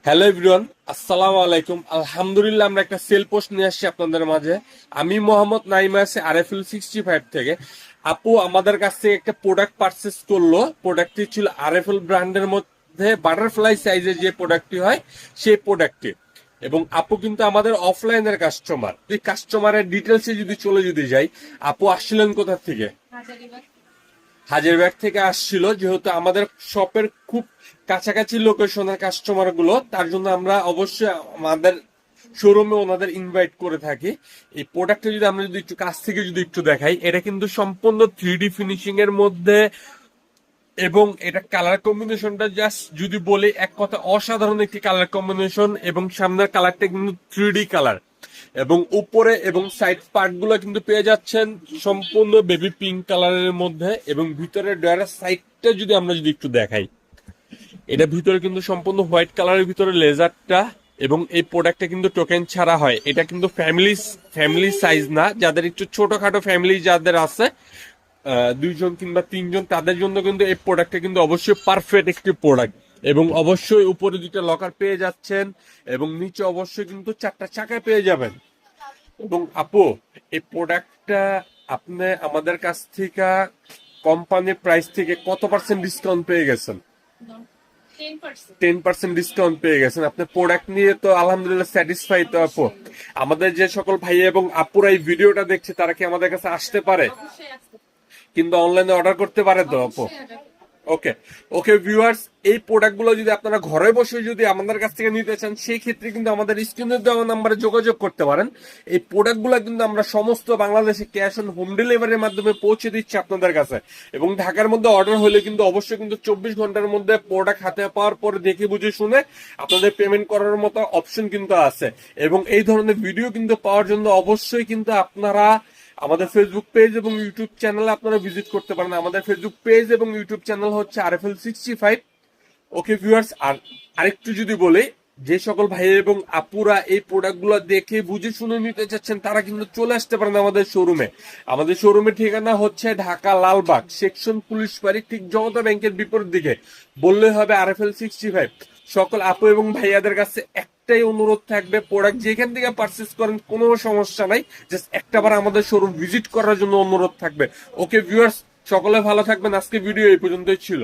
Hello everyone, আসসালামু আলাইকুম। আলহামদুলিল্লাহ, আমরা একটা সেল পোস্ট নিয়ে আসছি আপনাদের মাঝে। আমি মোহাম্মদ নাইম আছি RFL 65 থেকে। আপু আমাদের কাছ থেকে একটা প্রোডাক্ট পারচেস করলো। প্রোডাক্টটি ছিল RFL ব্র্যান্ডের মধ্যে বাটারফ্লাই সাইজের যে প্রোডাক্টটি হয় সেই প্রোডাক্টটি। এবং আপু কিন্তু আমাদের অফলাইনের কাস্টমার। এই কাস্টমারের ডিটেলসে যদি যাই, আপু আসছিলেন কোথা থেকে? হাজারবাগ থেকে আসছিল। যেহেতু আমাদের শপের খুব কাছাকাছি লোকেশনের কাস্টমার গুলো, তার জন্য আমরা অবশ্যই আমাদের শোরুমে ওনাদের ইনভাইট করে থাকি। এই প্রোডাক্টটা যদি আমরা যদি একটু কাছ থেকে যদি একটু দেখাই, এটা কিন্তু সম্পূর্ণ 3D ফিনিশিং এর মধ্যে। এবং এটা কালার কম্বিনেশনটা জাস্ট যদি বলি এক কথা, অসাধারণ একটি কালার কম্বিনেশন। এবং সামনের কালারটা কিন্তু 3D কালার। এবং উপরে এবং সাইড পার্ট গুলো কিন্তু পেয়ে যাচ্ছেন সম্পূর্ণ বেবি পিঙ্ক কালারের মধ্যে। এবং ভিতরে ডয়ারের সাইডটা যদি আমরা যদি একটু দেখাই, এটা ভিতরে কিন্তু সম্পূর্ণ হোয়াইট কালারের ভিতরে লেজারটা। এবং এই প্রোডাক্টটা কিন্তু টোকেন ছাড়া হয়। এটা কিন্তু ফ্যামিলি সাইজ না, যাদের একটু ছোটখাটো ফ্যামিলি যাদের আছে, দুইজন কিংবা তিনজন, তাদের জন্য কিন্তু এই প্রোডাক্টটা কিন্তু অবশ্যই পারফেক্ট একটি প্রোডাক্ট। এবং অবশ্যই উপরে দুইটা লকার পেয়ে যাচ্ছেন। এবং নিচে অবশ্যই কিন্তু চারটা চাকা পেয়ে যাবেন। এবং আপু, এই প্রোডাক্টটা আপনি আমাদের কাছ থেকে কোম্পানির প্রাইস থেকে কত পার্সেন্ট ডিসকাউন্ট পেয়ে গেছেন? 10% ডিসকাউন্ট পেয়ে গেছেন। আপনি প্রোডাক্ট নিয়ে তো আলহামদুলিল্লাহ স্যাটিসফাই তো আপু? আমাদের যে সকল ভাই এবং আপুরা এই ভিডিওটা দেখছে, তারা কি আমাদের কাছে আসতে পারে? কিন্তু অনলাইনে অর্ডার করতে পারে তো আপু? ওকে, ওকে ভিউয়ার্স, এই প্রোডাক্টগুলো যদি আপনারা ঘরে বসে যদি আমাদের কাছ থেকে নিতে চান, সেই ক্ষেত্রে কিন্তু আমাদের স্ক্রিনে দেওয়া নাম্বারে যোগাযোগ করতে পারেন। এই প্রোডাক্টগুলো কিন্তু আমরা সমস্ত বাংলাদেশে ক্যাশ অন হোম ডেলিভারির মাধ্যমে পৌঁছে দিচ্ছি আপনাদের কাছে। এবং ঢাকার মধ্যে অর্ডার হলে কিন্তু অবশ্যই কিন্তু 24 ঘন্টার মধ্যে প্রোডাক্ট হাতে পাওয়ার পর দেখে বুঝে শুনে আপনাদের পেমেন্ট করার মতো অপশন কিন্তু আছে। এবং এই ধরনের ভিডিও কিন্তু পাওয়ার জন্য অবশ্যই কিন্তু আপনারা আমাদের ফেসবুক পেজ এবং ইউটিউব চ্যানেলে আপনারা ভিজিট করতে পারেন। আমাদের ফেসবুক পেজ এবং ইউটিউব চ্যানেল হচ্ছে RFL 65। ওকে ভিউয়ার্স, আর আরেকটু যদি বলি, যে সকল ভাই এবং আপুরা এই প্রোডাক্টগুলো দেখে বুঝে শুনে নিতে চাচ্ছেন, তারা কিন্তু চলে আসতে পারেন আমাদের শোরুমে। আমাদের শোরুমের ঠিকানা হচ্ছে ঢাকা লালবাগ সেকশন পুলিশ বাড়ি, ঠিক জনতা ব্যাংকের বিপরীত দিকে। বললে হবে RFL 65। সকল আপু এবং ভাইয়াদের কাছে একটাই অনুরোধ থাকবে, প্রোডাক্ট যেখান থেকে পারচেস করেন কোনো সমস্যা নাই, জাস্ট একটাবার আমাদের শোরুম ভিজিট করার জন্য অনুরোধ থাকবে। ওকে ভিউয়ার্স, সকলে ভালো থাকবেন। আজকে ভিডিও এই পর্যন্তই ছিল।